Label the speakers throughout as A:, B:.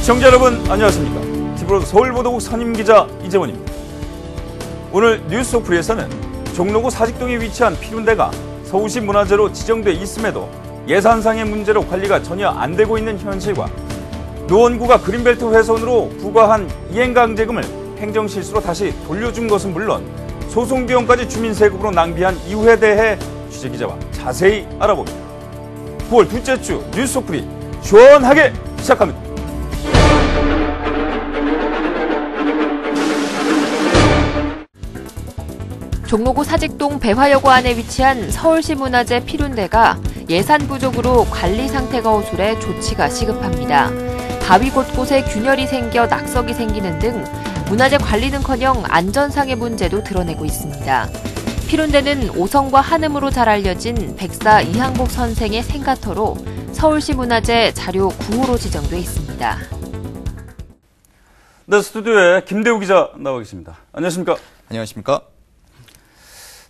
A: 시청자 여러분 안녕하십니까. TV로드 서울보도국 선임기자 이재원입니다. 오늘 뉴스오프리에서는 종로구 사직동에 위치한 피룬대가 서울시 문화재로 지정돼 있음에도 예산상의 문제로 관리가 전혀 안 되고 있는 현실과 노원구가 그린벨트 훼손으로 부과한 이행강제금을 행정실수로 다시 돌려준 것은 물론 소송 비용까지 주민 세금으로 낭비한 이유에 대해 취재기자와 자세히 알아봅니다. 9월 둘째 주 뉴스오프리 시원하게 시작합니다.
B: 종로구 사직동 배화여고 안에 위치한 서울시 문화재 피룬대가 예산 부족으로 관리 상태가 허술해 조치가 시급합니다. 바위 곳곳에 균열이 생겨 낙석이 생기는 등 문화재 관리는커녕 안전상의 문제도 드러내고 있습니다. 피룬대는 오성과 한음으로 잘 알려진 백사 이항복 선생의 생가터로 서울시 문화재 자료 9호로 지정돼 있습니다.
A: 네, 스튜디오에 김대우 기자 나와 계십니다. 안녕하십니까?
C: 안녕하십니까?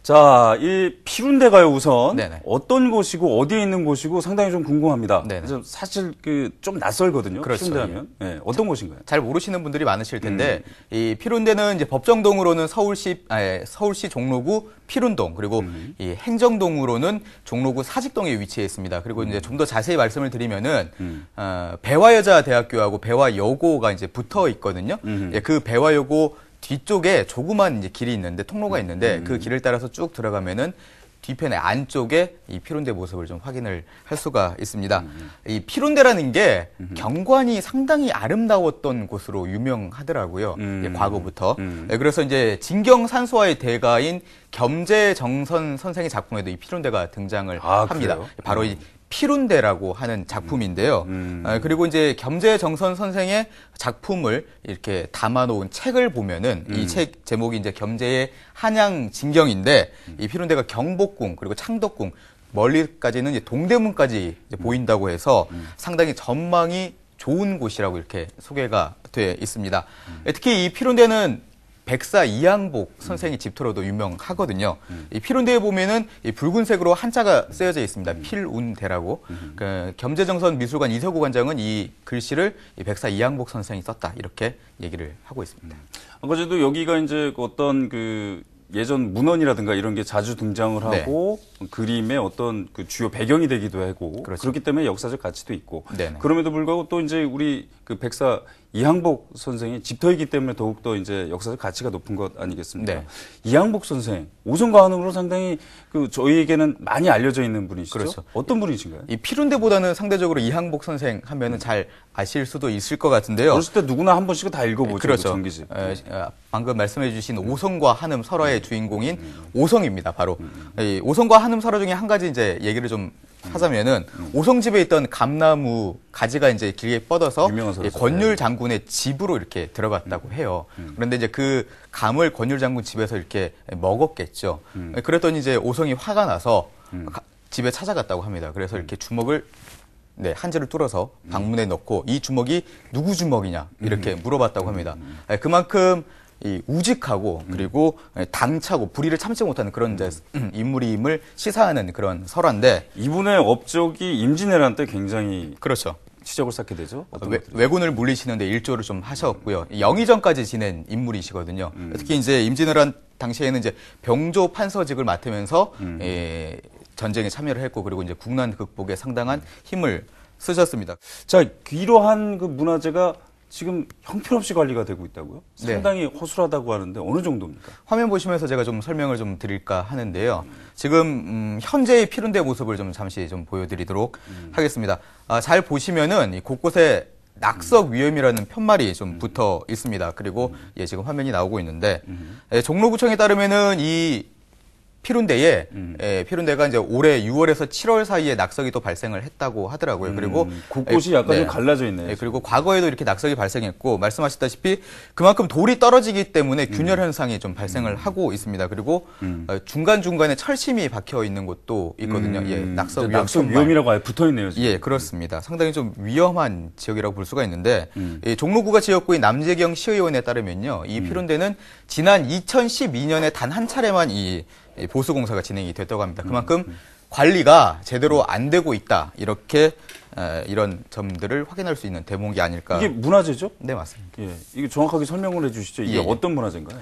A: 자, 이 피룬대가요, 우선
C: 네네.
A: 어떤 곳이고 어디에 있는 곳이고 상당히 좀 궁금합니다.
C: 네네.
A: 그래서 사실 좀 낯설거든요.
C: 그렇죠.
A: 피룬대하면. 네, 어떤 곳인가요?
C: 잘 모르시는 분들이 많으실 텐데 이 피룬대는 이제 법정동으로는 서울시 종로구 피룬동, 그리고 이 행정동으로는 종로구 사직동에 위치해 있습니다. 그리고 이제 좀 더 자세히 말씀을 드리면은 배화여자대학교하고 배화여고가 이제 붙어 있거든요. 그 배화여고 뒤쪽에 조그만 이제 길이 있는데, 통로가 있는데 그 길을 따라서 쭉 들어가면은 뒤편의 안쪽에 이 피룬대 모습을 좀 확인을 할 수가 있습니다. 이 피룬대라는 게 경관이 상당히 아름다웠던 곳으로 유명하더라고요. 과거부터. 네, 그래서 이제 진경산수화의 대가인 겸재정선 선생의 작품에도 이 피룬대가 등장을 합니다.
A: 그래요?
C: 바로 이 피룬대라고 하는 작품인데요. 그리고 이제 겸재정선 선생의 작품을 이렇게 담아놓은 책을 보면은 이 책 제목이 이제 겸재의 한양진경인데, 이 피룬대가 경복궁 그리고 창덕궁 멀리까지는 이제 동대문까지 이제 보인다고 해서 상당히 전망이 좋은 곳이라고 이렇게 소개가 돼 있습니다. 특히 이 피룬대는 백사 이항복 선생의 집터로도 유명하거든요. 이 피룬대에 보면은 이 붉은색으로 한자가 쓰여져 있습니다. 필운대라고. 겸재정선 미술관 이서구 관장은 이 글씨를 이 백사 이항복 선생이 썼다, 이렇게 얘기를 하고 있습니다.
A: 아까 저도 여기가 이제 어떤 예전 문헌이라든가 이런 게 자주 등장을 하고, 네. 그림의 어떤 주요 배경이 되기도 하고,
C: 그렇죠.
A: 그렇기 때문에 역사적 가치도 있고,
C: 네네.
A: 그럼에도 불구하고 또 이제 우리 백사 이항복 선생의 집터이기 때문에 더욱더 이제 역사적 가치가 높은 것 아니겠습니까? 네. 이항복 선생, 오성과 한음으로 상당히 저희에게는 많이 알려져 있는 분이시죠?
C: 그렇죠.
A: 어떤 분이신가요?
C: 이 피룬대보다는 상대적으로 이항복 선생 하면은 잘 아실 수도 있을 것 같은데요.
A: 어렸을 때 누구나 한 번씩은 다 읽어보죠.
C: 그렇죠.
A: 전기집.
C: 방금 말씀해주신 오성과 한음 설화의 주인공인 오성입니다. 바로 이 오성과 한음 설화 중에 한 가지 이제 얘기를 좀 하자면은 오성집에 있던 감나무 가지가 이제 길게 뻗어서 권율 장군의 집으로 이렇게 들어갔다고 해요. 그런데 이제 그 감을 권율 장군 집에서 이렇게 먹었겠죠. 그랬더니 이제 오성이 화가 나서 집에 찾아갔다고 합니다. 그래서 이렇게 주먹을 한지를 뚫어서 방문에 넣고 이 주먹이 누구 주먹이냐 이렇게 물어봤다고 합니다. 그만큼 이 우직하고 그리고 당차고 불의를 참지 못하는 그런 인물임을 시사하는 그런 설화인데,
A: 이분의 업적이 임진왜란 때 굉장히
C: 그렇죠.
A: 시적을 쌓게 되죠.
C: 왜군을 물리시는데 일조를 좀 하셨고요. 영의정까지 지낸 인물이시거든요. 특히 이제 임진왜란 당시에는 이제 병조 판서직을 맡으면서 전쟁에 참여를 했고, 그리고 이제 국난 극복에 상당한 힘을 쓰셨습니다.
A: 자, 이러한 문화재가 지금 형편없이 관리가 되고 있다고요? 상당히 허술하다고 하는데 어느 정도입니까?
C: 화면 보시면서 제가 좀 설명을 좀 드릴까 하는데요. 지금 현재의 피룬대 모습을 좀 잠시 좀 보여드리도록 하겠습니다. 잘 보시면은 곳곳에 낙석 위험이라는 편말이 좀 붙어 있습니다. 그리고 지금 화면이 나오고 있는데, 종로구청에 따르면은 이 피룬대가 이제 올해 6월에서 7월 사이에 낙석이 또 발생을 했다고 하더라고요. 그리고
A: 곳곳이 약간 좀 갈라져 있네요.
C: 그리고 과거에도 이렇게 낙석이 발생했고, 말씀하셨다시피 그만큼 돌이 떨어지기 때문에 균열 현상이 좀 발생을 하고 있습니다. 그리고 중간중간에 철심이 박혀 있는 곳도 있거든요. 낙석
A: 위험이라고 아예 붙어 있네요. 지금.
C: 그렇습니다. 상당히 좀 위험한 지역이라고 볼 수가 있는데, 종로구가 지역구인 남재경 시의원에 따르면요, 이 피룬대는 지난 2012년에 단 한 차례만 이 보수 공사가 진행이 됐다고 합니다. 그만큼 관리가 제대로 안 되고 있다. 이렇게 이런 점들을 확인할 수 있는 대목이 아닐까.
A: 이게 문화재죠?
C: 네, 맞습니다.
A: 예, 이게 정확하게 설명을 해주시죠. 이게
C: 예, 예.
A: 어떤 문화재인가요?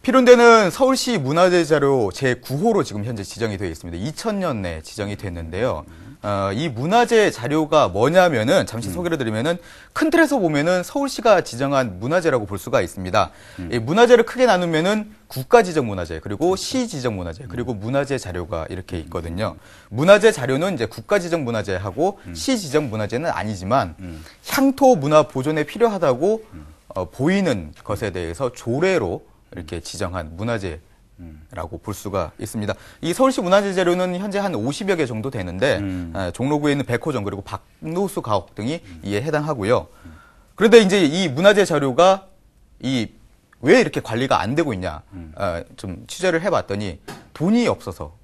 C: 피룬대는 서울시 문화재 자료 제9호로 지금 현재 지정이 되어 있습니다. 2000년에 지정이 됐는데요. 이 문화재 자료가 뭐냐면은 잠시 소개를 드리면은 큰 틀에서 보면은 서울시가 지정한 문화재라고 볼 수가 있습니다. 이 문화재를 크게 나누면은 국가 지정 문화재, 그리고 시 지정 문화재, 그리고 문화재 자료가 이렇게 있거든요. 문화재 자료는 이제 국가 지정 문화재하고 시 지정 문화재는 아니지만 향토 문화 보존에 필요하다고 보이는 것에 대해서 조례로 이렇게 지정한 문화재라고 볼 수가 있습니다. 이 서울시 문화재 자료는 현재 한 50여 개 정도 되는데 종로구에 있는 백호점 그리고 박노수 가옥 등이 이에 해당하고요. 그런데 이제 이 문화재 자료가 왜 이렇게 관리가 안 되고 있냐 좀 취재를 해봤더니 돈이 없어서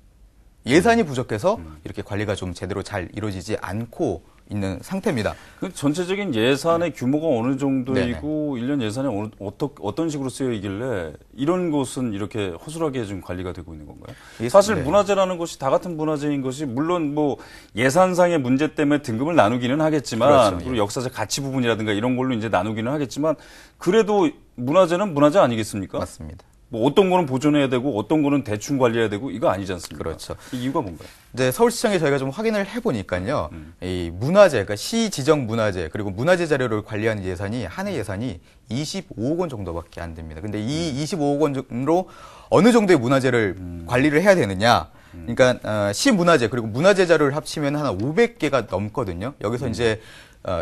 C: 예산이 부족해서 이렇게 관리가 좀 제대로 잘 이루어지지 않고 있는 상태입니다.
A: 그 전체적인 예산의 규모가 어느 정도이고
C: 네네.
A: 1년 예산이 어떤 식으로 쓰여있길래 이런 곳은 이렇게 허술하게 좀 관리가 되고 있는 건가요? 사실
C: 네.
A: 문화재라는 것이 다 같은 문화재인 것이 물론 뭐 예산상의 문제 때문에 등급을 나누기는 하겠지만
C: 그렇죠,
A: 그리고
C: 예.
A: 역사적 가치 부분이라든가 이런 걸로 이제 나누기는 하겠지만 그래도 문화재는 문화재 아니겠습니까?
C: 맞습니다.
A: 뭐 어떤 거는 보존해야 되고 어떤 거는 대충 관리해야 되고 이거 아니지 않습니까?
C: 그렇죠.
A: 이 이유가 뭔가요?
C: 이제 서울시청에 저희가 좀 확인을 해보니까요, 이 문화재, 그러니까 시 지정 문화재 그리고 문화재 자료를 관리하는 예산이 한 해 예산이 25억 원 정도밖에 안 됩니다. 근데 이 25억 원으로 어느 정도의 문화재를 관리를 해야 되느냐? 그러니까 시 문화재 그리고 문화재 자료를 합치면 한 500개가 넘거든요. 여기서 이제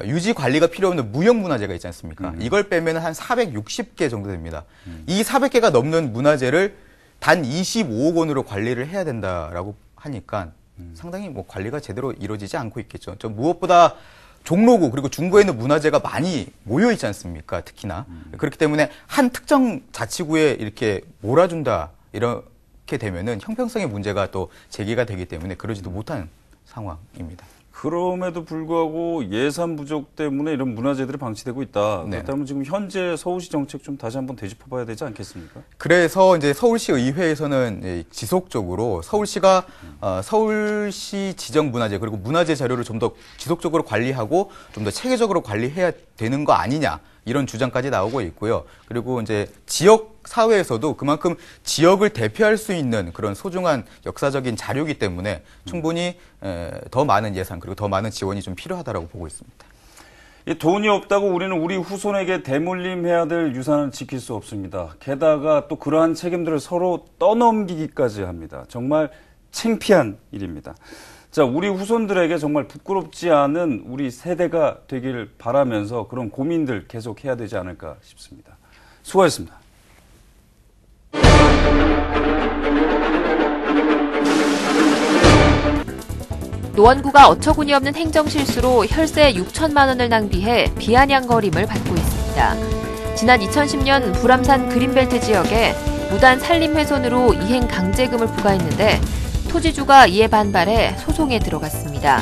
C: 유지 관리가 필요 없는 무형 문화재가 있지 않습니까? 이걸 빼면 한 460개 정도 됩니다. 이 400개가 넘는 문화재를 단 25억 원으로 관리를 해야 된다라고 하니까 상당히 뭐 관리가 제대로 이루어지지 않고 있겠죠. 좀 무엇보다 종로구 그리고 중구에 있는 문화재가 많이 모여 있지 않습니까? 특히나 그렇기 때문에 한 특정 자치구에 이렇게 몰아준다 이렇게 되면은 형평성의 문제가 또 제기가 되기 때문에 그러지도 못하는 상황입니다.
A: 그럼에도 불구하고 예산 부족 때문에 이런 문화재들이 방치되고 있다.
C: 네.
A: 그렇다면 지금 현재 서울시 정책 좀 다시 한번 되짚어봐야 되지 않겠습니까?
C: 그래서 이제 서울시 의회에서는 지속적으로 서울시가 서울시 지정 문화재 그리고 문화재 자료를 좀 더 지속적으로 관리하고 좀 더 체계적으로 관리해야 되는 거 아니냐 이런 주장까지 나오고 있고요. 그리고 이제 지역 사회에서도 그만큼 지역을 대표할 수 있는 그런 소중한 역사적인 자료이기 때문에 충분히 더 많은 예산 그리고 더 많은 지원이 좀 필요하다라고 보고 있습니다.
A: 이 돈이 없다고 우리는 우리 후손에게 대물림해야 될 유산을 지킬 수 없습니다. 게다가 또 그러한 책임들을 서로 떠넘기기까지 합니다. 정말 창피한 일입니다. 자, 우리 후손들에게 정말 부끄럽지 않은 우리 세대가 되길 바라면서 그런 고민들 계속 해야 되지 않을까 싶습니다. 수고하셨습니다.
B: 노원구가 어처구니 없는 행정실수로 혈세 6천만 원을 낭비해 비아냥거림을 받고 있습니다. 지난 2010년 불암산 그린벨트 지역에 무단 산림 훼손으로 이행 강제금을 부과했는데 토지주가 이에 반발해 소송에 들어갔습니다.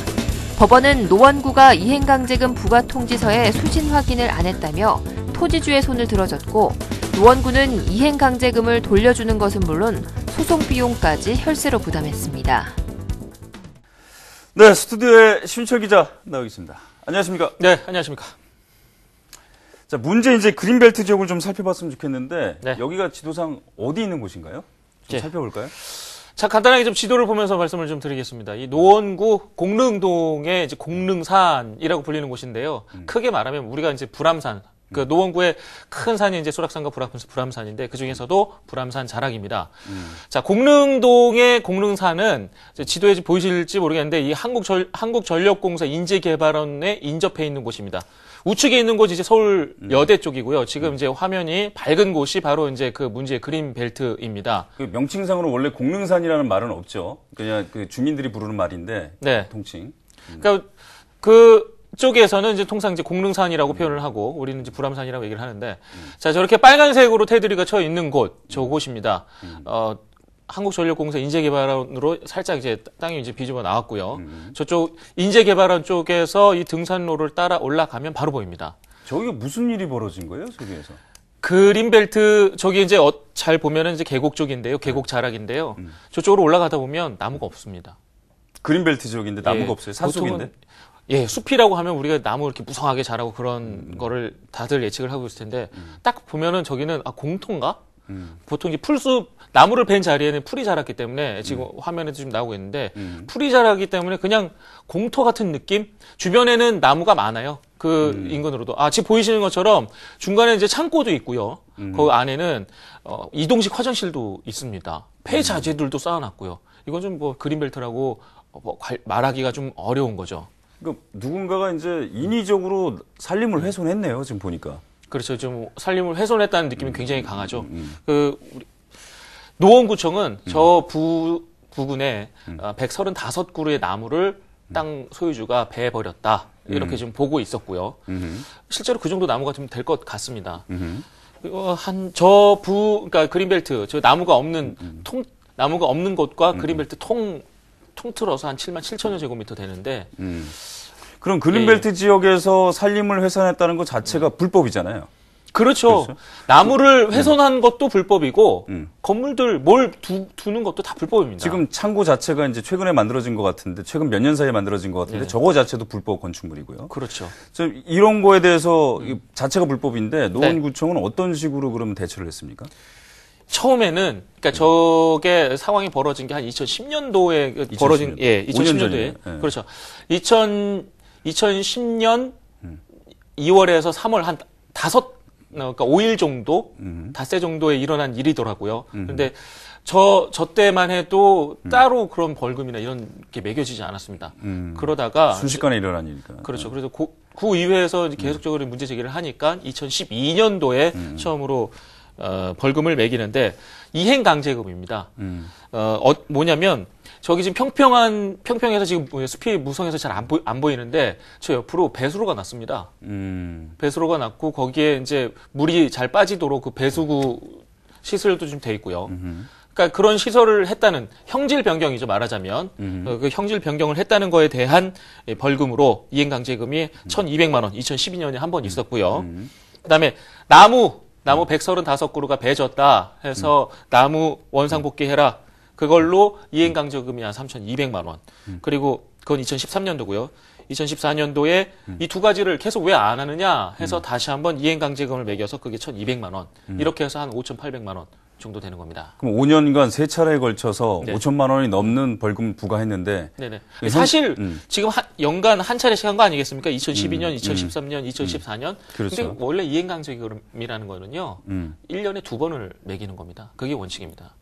B: 법원은 노원구가 이행 강제금 부과 통지서에 수신 확인을 안 했다며 토지주의 손을 들어줬고 노원구는 이행 강제금을 돌려주는 것은 물론 소송 비용까지 혈세로 부담했습니다.
A: 네, 스튜디오에 신철 기자 나와 있습니다. 안녕하십니까?
D: 네, 안녕하십니까?
A: 자, 문제 이제 그린벨트 지역을 좀 살펴봤으면 좋겠는데
D: 네.
A: 여기가 지도상 어디 있는 곳인가요? 좀
D: 네.
A: 살펴볼까요?
D: 자, 간단하게 좀 지도를 보면서 말씀을 좀 드리겠습니다. 이 노원구 공릉동의 이제 공릉산이라고 불리는 곳인데요. 크게 말하면 우리가 이제 불암산, 그 노원구의 큰 산이 이제 소락산과 불암산인데 그 중에서도 불암산 자락입니다. 자, 공릉동의 공릉산은 이제 지도에 보이실지 모르겠는데 이 한국전력공사 인재개발원에 인접해 있는 곳입니다. 우측에 있는 곳이 이제 서울여대 쪽이고요. 지금 이제 화면이 밝은 곳이 바로 이제 그 문제의 그린벨트입니다.
A: 그 명칭상으로 원래 공릉산이라는 말은 없죠. 그냥 그 주민들이 부르는 말인데
D: 네.
A: 통칭.
D: 그러니까 그 쪽에서는 이제 통상 이제 공릉산이라고 표현을 하고 우리는 이제 불암산이라고 얘기를 하는데 자, 저렇게 빨간색으로 테두리가 쳐 있는 곳, 저곳입니다. 한국전력공사 인재개발원으로 살짝 이제 땅이 이제 비집어 나왔고요. 저쪽 인재개발원 쪽에서 이 등산로를 따라 올라가면 바로 보입니다.
A: 저기가 무슨 일이 벌어진 거예요, 저기에서?
D: 그린벨트 저기 이제 잘 보면은 이제 계곡 쪽인데요. 계곡 자락인데요. 저쪽으로 올라가다 보면 나무가 없습니다.
A: 그린벨트 지역인데 나무가
D: 예,
A: 없어요. 산속인데.
D: 보통은, 예, 숲이라고 하면 우리가 나무 이렇게 무성하게 자라고 그런 거를 다들 예측을 하고 있을 텐데 딱 보면은 저기는 공터인가? 보통 이제 풀숲 나무를 벤 자리에는 풀이 자랐기 때문에 지금 화면에도 지금 나오고 있는데 풀이 자라기 때문에 그냥 공터 같은 느낌? 주변에는 나무가 많아요. 그 인근으로도. 지금 보이시는 것처럼 중간에 이제 창고도 있고요. 그 안에는 이동식 화장실도 있습니다. 폐자재들도 쌓아놨고요. 이건 좀 뭐 그린벨트라고 말하기가 좀 어려운 거죠.
A: 그러니까 누군가가 이제 인위적으로 산림을 훼손했네요. 지금 보니까.
D: 그렇죠. 좀 산림을 훼손했다는 느낌이 굉장히 강하죠. 우리 노원구청은 저 부근에 135그루의 나무를 땅 소유주가 베버렸다. 이렇게 지금 보고 있었고요. 실제로 그 정도 나무가 좀 될 것 같습니다. 그러니까 그린벨트, 저 나무가 없는 나무가 없는 곳과 그린벨트 통틀어서 한 7만 7천여 제곱미터 되는데.
A: 그럼 그린벨트 지역에서 산림을 훼손했다는 것 자체가 불법이잖아요.
D: 그렇죠. 나무를 훼손한 것도 불법이고 건물들 뭘 두는 것도 다 불법입니다.
A: 지금 창고 자체가 이제 최근에 만들어진 것 같은데 최근 몇 년 사이에 만들어진 것 같은데 저거 자체도 불법 건축물이고요.
D: 그렇죠.
A: 이런 거에 대해서 자체가 불법인데 노원구청은 어떤 식으로 그러면 대처를 했습니까?
D: 처음에는 그러니까 저게 상황이 벌어진 게 한 2010년도에 벌어진 2010년도에 그렇죠. 2010년 2월에서 3월 한 그러니까 5일 정도, 닷새 정도에 일어난 일이더라고요. 근데 저 때만 해도 따로 그런 벌금이나 이런 게 매겨지지 않았습니다. 그러다가
A: 순식간에 일어난 일이니까.
D: 그렇죠. 그래서 구의회에서 계속적으로 문제 제기를 하니까 2012년도에 처음으로 벌금을 매기는데 이행강제금입니다. 뭐냐면 저기 지금 평평해서 지금 숲이 무성해서 잘 안 보이는데 저 옆으로 배수로가 났습니다. 배수로가 났고 거기에 이제 물이 잘 빠지도록 그 배수구 시설도 좀 돼 있고요. 그러니까 그런 시설을 했다는 형질 변경이죠, 말하자면. 그 형질 변경을 했다는 거에 대한 벌금으로 이행강제금이 1,200만 원 2012년에 한 번 있었고요. 그다음에 나무 135그루가 베졌다 해서 나무 원상복귀해라. 그걸로 이행강제금이 한 3,200만 원. 그리고 그건 2013년도고요. 2014년도에 이 두 가지를 계속 왜 안 하느냐 해서 다시 한번 이행강제금을 매겨서 그게 1,200만 원. 이렇게 해서 한 5,800만 원 정도 되는 겁니다.
A: 그럼 5년간 세 차례에 걸쳐서 5천만 원이 넘는 벌금을 부과했는데.
D: 네네. 사실 지금 연간 한 차례씩 한 거 아니겠습니까? 2012년, 2013년, 2014년.
A: 그렇죠.
D: 근데 원래 이행강제금이라는 거는요. 1년에 2번을 매기는 겁니다. 그게 원칙입니다.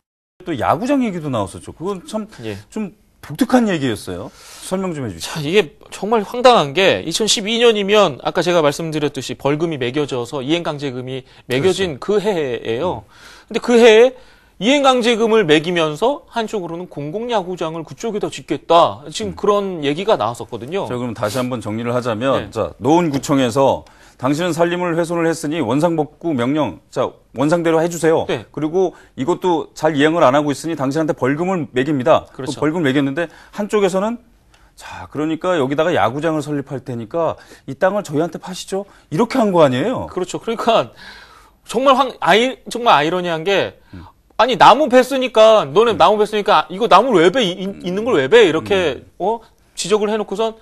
A: 또 야구장 얘기도 나왔었죠. 그건 참 좀 독특한 얘기였어요. 설명 좀 해주시죠.
D: 자, 이게 정말 황당한 게 2012년이면 아까 제가 말씀드렸듯이 벌금이 매겨져서 이행강제금이 매겨진 그 해예요. 근데 그 해에 이행강제금을 매기면서 한쪽으로는 공공야구장을 그쪽에다 짓겠다. 지금 그런 얘기가 나왔었거든요.
A: 자, 그럼 다시 한번 정리를 하자면, 자, 노원구청에서 당신은 산림을 훼손을 했으니 원상복구 명령, 자, 원상대로 해주세요. 그리고 이것도 잘 이행을 안 하고 있으니 당신한테 벌금을 매깁니다.
D: 그렇죠.
A: 벌금을 매겼는데 한쪽에서는 자, 그러니까 여기다가 야구장을 설립할 테니까 이 땅을 저희한테 파시죠. 이렇게 한 거 아니에요?
D: 그렇죠. 그러니까 정말 정말 아이러니한 게 아니 나무 뱄으니까 너네 나무 뱄으니까 이거 나무를 왜 배 있는 걸 왜 배 이렇게 지적을 해놓고선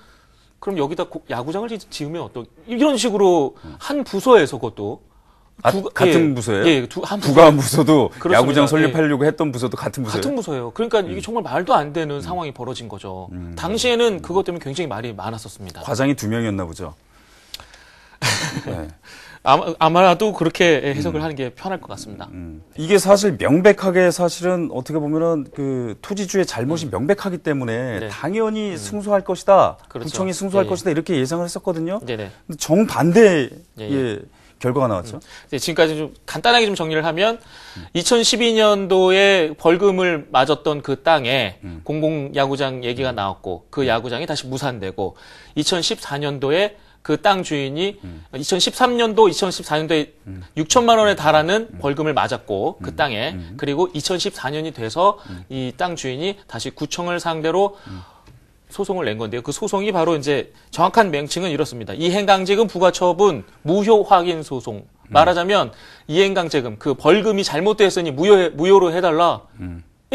D: 그럼 여기다 야구장을 지으면 이런 식으로 한 부서에서 그것도
A: 같은 부서예요?
D: 예,
A: 부가한 부서도
D: 그렇습니다.
A: 야구장 설립하려고 했던 부서도 같은 부서예요?
D: 같은 부서예요. 그러니까 이게 정말 말도 안 되는 상황이 벌어진 거죠. 당시에는 그것 때문에 굉장히 말이 많았었습니다.
A: 과장이 2명이었나 보죠. 네.
D: 아마도 그렇게 해석을 하는 게 편할 것 같습니다.
A: 이게 사실 명백하게 사실은 어떻게 보면은 그 토지주의 잘못이 명백하기 때문에 당연히 승소할 것이다.
D: 그렇죠.
A: 구청이 승소할 것이다. 이렇게 예상을 했었거든요.
D: 네네.
A: 근데 정반대의 결과가 나왔죠.
D: 지금까지 좀 간단하게 좀 정리를 하면 2012년도에 벌금을 맞았던 그 땅에 공공야구장 얘기가 나왔고 그 야구장이 다시 무산되고 2014년도에 그 땅 주인이 2013년도, 2014년도에 6천만 원에 달하는 벌금을 맞았고 그 땅에 그리고 2014년이 돼서 이 땅 주인이 다시 구청을 상대로 소송을 낸 건데요. 그 소송이 바로 이제 정확한 명칭은 이렇습니다. 이행강제금 부과처분 무효 확인 소송. 말하자면 이행강제금 그 벌금이 잘못됐으니 무효로 해달라.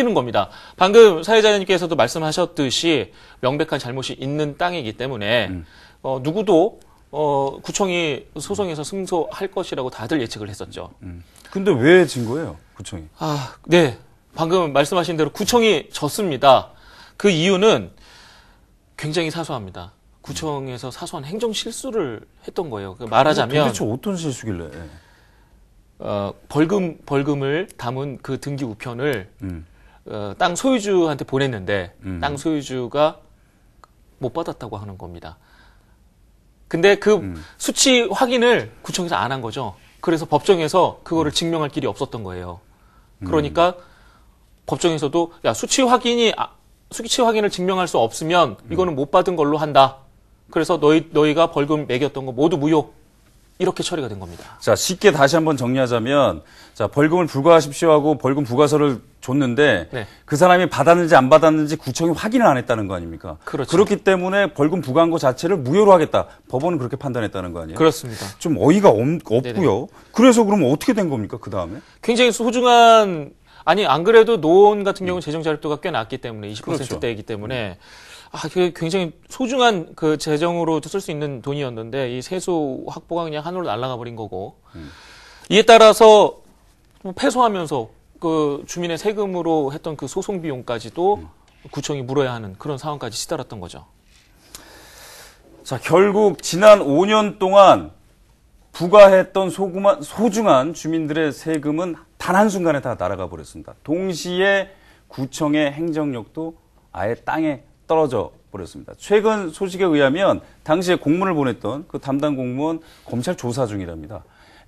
D: 이런 겁니다. 방금 사회자님께서도 말씀하셨듯이 명백한 잘못이 있는 땅이기 때문에 누구도 구청이 소송에서 승소할 것이라고 다들 예측을 했었죠.
A: 근데 왜 진 거예요, 구청이?
D: 네. 방금 말씀하신 대로 구청이 졌습니다. 그 이유는 굉장히 사소합니다. 구청에서 사소한 행정 실수를 했던 거예요. 말하자면
A: 도대체 어떤 실수길래?
D: 벌금을 담은 그 등기 우편을 땅 소유주한테 보냈는데 땅 소유주가 못 받았다고 하는 겁니다. 근데 그 수치 확인을 구청에서 안 한 거죠. 그래서 법정에서 그거를 증명할 길이 없었던 거예요. 그러니까 법정에서도 야 수치 확인을 증명할 수 없으면 이거는 못 받은 걸로 한다. 그래서 너희가 벌금 매겼던 거 모두 무효. 이렇게 처리가 된 겁니다.
A: 자, 쉽게 다시 한번 정리하자면, 자, 벌금을 불과하십시오 하고 벌금 부과서를 줬는데,
D: 네.
A: 그 사람이 받았는지 안 받았는지 구청이 확인을 안 했다는 거 아닙니까?
D: 그렇죠.
A: 그렇기 때문에 벌금 부과한 거 자체를 무효로 하겠다. 법원은 그렇게 판단했다는 거 아니에요?
D: 그렇습니다.
A: 좀 어이가 없고요. 그래서 그러면 어떻게 된 겁니까, 그 다음에?
D: 굉장히 소중한, 안 그래도 노원 같은 경우는 재정 자립도가 꽤 낮기 때문에 20%대이기 때문에 굉장히 소중한 그 재정으로 쓸 수 있는 돈이었는데 이 세수 확보가 그냥 하늘로 날아가 버린 거고 이에 따라서 패소하면서 그 주민의 세금으로 했던 그 소송 비용까지도 구청이 물어야 하는 그런 상황까지 치달았던 거죠.
A: 자, 결국 지난 5년 동안 부과했던 소중한 주민들의 세금은 단 한순간에 다 날아가 버렸습니다. 동시에 구청의 행정력도 아예 땅에 떨어져 버렸습니다. 최근 소식에 의하면 당시에 공문을 보냈던 그 담당 공무원 검찰 조사 중이랍니다.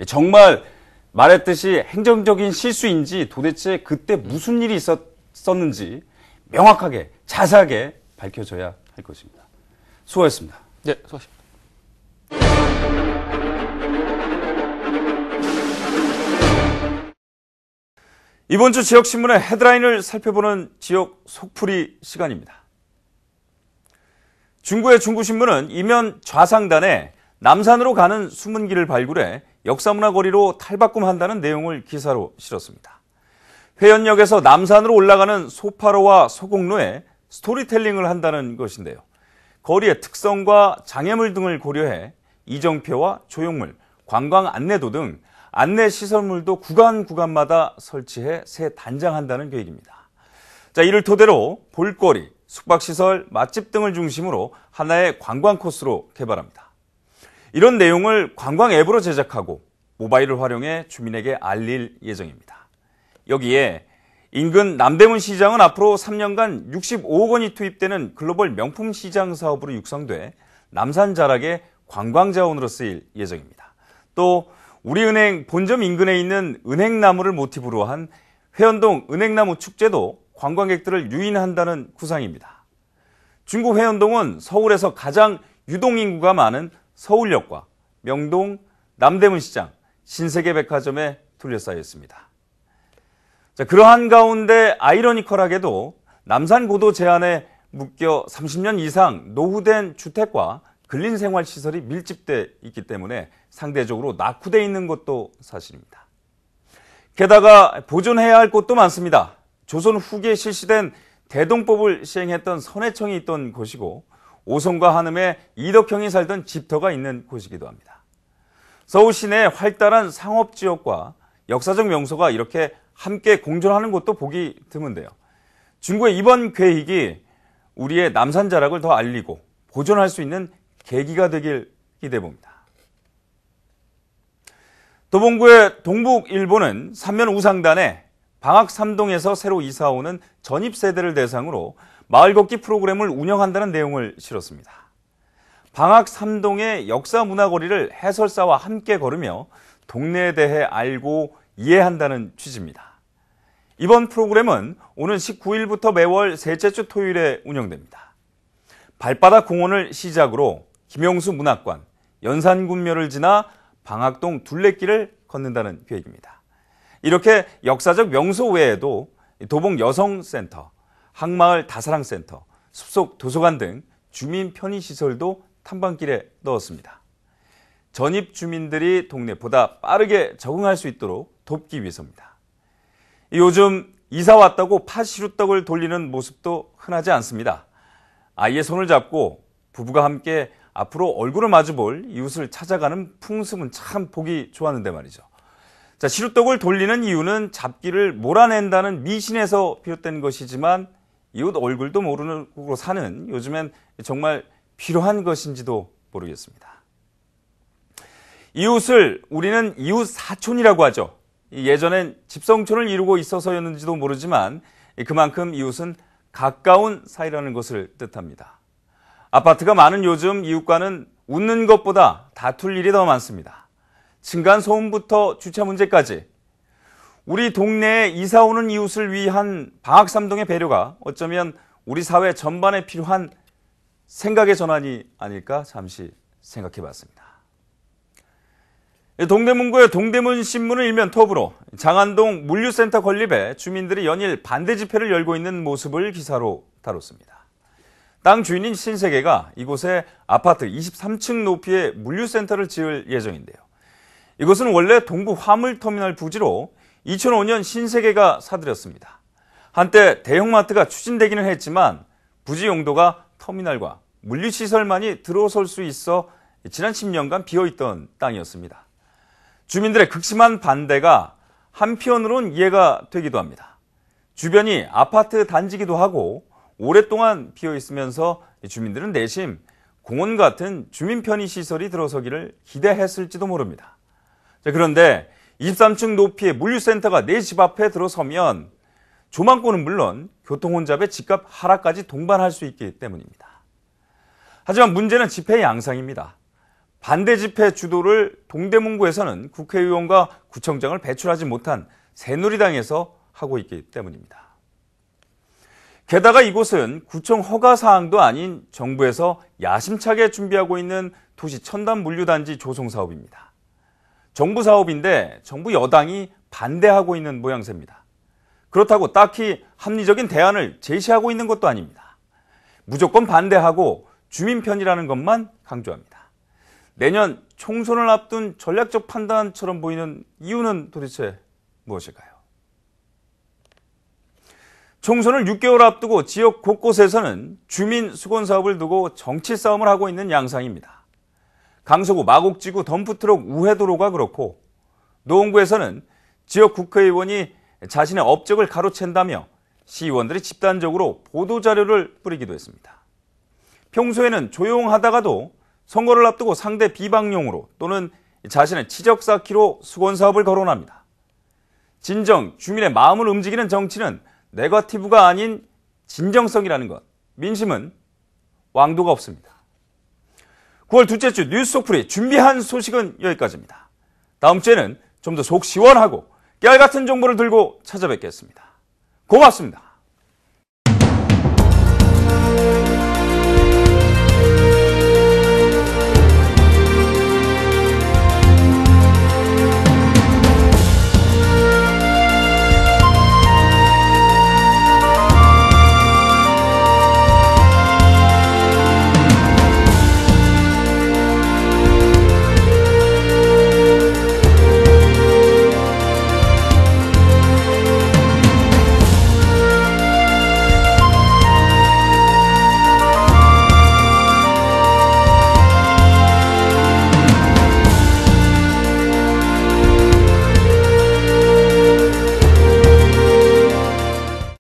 A: 정말 말했듯이 행정적인 실수인지 도대체 그때 무슨 일이 있었는지 명확하게 자세하게 밝혀져야 할 것입니다. 수고하셨습니다.
D: 네, 수고하셨습니다.
A: 이번 주 지역신문의 헤드라인을 살펴보는 지역 속풀이 시간입니다. 중구의 중구신문은 이면 좌상단에 남산으로 가는 숨은 길을 발굴해 역사문화거리로 탈바꿈한다는 내용을 기사로 실었습니다. 회원역에서 남산으로 올라가는 소파로와 소공로에 스토리텔링을 한다는 것인데요. 거리의 특성과 장애물 등을 고려해 이정표와 조형물, 관광 안내도 등 안내 시설물도 구간마다 설치해 새 단장한다는 계획입니다. 자, 이를 토대로 볼거리, 숙박시설, 맛집 등을 중심으로 하나의 관광 코스로 개발합니다. 이런 내용을 관광 앱으로 제작하고 모바일을 활용해 주민에게 알릴 예정입니다. 여기에 인근 남대문 시장은 앞으로 3년간 65억 원이 투입되는 글로벌 명품 시장 사업으로 육성돼 남산 자락의 관광 자원으로 쓰일 예정입니다. 또 우리은행 본점 인근에 있는 은행나무를 모티브로 한 회원동 은행나무 축제도 관광객들을 유인한다는 구상입니다. 중구 회원동은 서울에서 가장 유동인구가 많은 서울역과 명동, 남대문 시장, 신세계백화점에 둘러싸여 있습니다. 자, 그러한 가운데 아이러니컬하게도 남산고도 제한에 묶여 30년 이상 노후된 주택과 근린생활시설이 밀집돼 있기 때문에 상대적으로 낙후돼 있는 것도 사실입니다. 게다가 보존해야 할 곳도 많습니다. 조선 후기에 실시된 대동법을 시행했던 선해청이 있던 곳이고 오송과 한음에 이덕형이 살던 집터가 있는 곳이기도 합니다. 서울 시내 활달한 상업지역과 역사적 명소가 이렇게 함께 공존하는 곳도 보기 드문데요. 중구의 이번 계획이 우리의 남산 자락을 더 알리고 보존할 수 있는 계기가 되길 기대해봅니다. 도봉구의 동북일보는 삼면 우상단에 방학 3동에서 새로 이사오는 전입세대를 대상으로 마을 걷기 프로그램을 운영한다는 내용을 실었습니다. 방학 3동의 역사 문화거리를 해설사와 함께 걸으며 동네에 대해 알고 이해한다는 취지입니다. 이번 프로그램은 오는 19일부터 매월 셋째 주 토요일에 운영됩니다. 발바닥 공원을 시작으로 김영수 문학관, 연산군묘를 지나 방학동 둘레길을 걷는다는 계획입니다. 이렇게 역사적 명소 외에도 도봉 여성센터, 항마을 다사랑센터, 숲속 도서관 등 주민 편의시설도 탐방길에 넣었습니다. 전입 주민들이 동네 보다 빠르게 적응할 수 있도록 돕기 위해서입니다. 요즘 이사 왔다고 파시루떡을 돌리는 모습도 흔하지 않습니다. 아이의 손을 잡고 부부가 함께 앞으로 얼굴을 마주볼 이웃을 찾아가는 풍습은 참 보기 좋았는데 말이죠. 자, 시루떡을 돌리는 이유는 잡기를 몰아낸다는 미신에서 비롯된 것이지만 이웃 얼굴도 모르고 사는 요즘엔 정말 필요한 것인지도 모르겠습니다. 이웃을 우리는 이웃 사촌이라고 하죠. 예전엔 집성촌을 이루고 있어서였는지도 모르지만 그만큼 이웃은 가까운 사이라는 것을 뜻합니다. 아파트가 많은 요즘 이웃과는 웃는 것보다 다툴 일이 더 많습니다. 층간소음부터 주차 문제까지 우리 동네에 이사 오는 이웃을 위한 방학삼동의 배려가 어쩌면 우리 사회 전반에 필요한 생각의 전환이 아닐까 잠시 생각해 봤습니다. 동대문구의 동대문신문을 일면 톱으로 장안동 물류센터 건립에 주민들이 연일 반대 집회를 열고 있는 모습을 기사로 다뤘습니다. 땅 주인인 신세계가 이곳에 아파트 23층 높이의 물류센터를 지을 예정인데요. 이곳은 원래 동부 화물터미널 부지로 2005년 신세계가 사들였습니다. 한때 대형마트가 추진되기는 했지만 부지 용도가 터미널과 물류시설만이 들어설 수 있어 지난 10년간 비어있던 땅이었습니다. 주민들의 극심한 반대가 한편으론 이해가 되기도 합니다. 주변이 아파트 단지기도 하고 오랫동안 비어있으면서 주민들은 내심 공원 같은 주민 편의시설이 들어서기를 기대했을지도 모릅니다. 그런데 23층 높이의 물류센터가 내 집 앞에 들어서면 조망권은 물론 교통혼잡의 집값 하락까지 동반할 수 있기 때문입니다. 하지만 문제는 집회 양상입니다. 반대 집회 주도를 동대문구에서는 국회의원과 구청장을 배출하지 못한 새누리당에서 하고 있기 때문입니다. 게다가 이곳은 구청 허가 사항도 아닌 정부에서 야심차게 준비하고 있는 도시 첨단 물류단지 조성 사업입니다. 정부 사업인데 정부 여당이 반대하고 있는 모양새입니다. 그렇다고 딱히 합리적인 대안을 제시하고 있는 것도 아닙니다. 무조건 반대하고 주민 편이라는 것만 강조합니다. 내년 총선을 앞둔 전략적 판단처럼 보이는 이유는 도대체 무엇일까요? 총선을 6개월 앞두고 지역 곳곳에서는 주민 수건 사업을 두고 정치 싸움을 하고 있는 양상입니다. 강서구 마곡지구 덤프트럭 우회도로가 그렇고 노원구에서는 지역 국회의원이 자신의 업적을 가로챈다며 시의원들이 집단적으로 보도자료를 뿌리기도 했습니다. 평소에는 조용하다가도 선거를 앞두고 상대 비방용으로 또는 자신의 치적 쌓기로 수건 사업을 거론합니다. 진정 주민의 마음을 움직이는 정치는 네거티브가 아닌 진정성이라는 것. 민심은 왕도가 없습니다. 9월 둘째 주 뉴스 속풀이 준비한 소식은 여기까지입니다. 다음 주에는 좀 더 속 시원하고 깨알 같은 정보를 들고 찾아뵙겠습니다. 고맙습니다.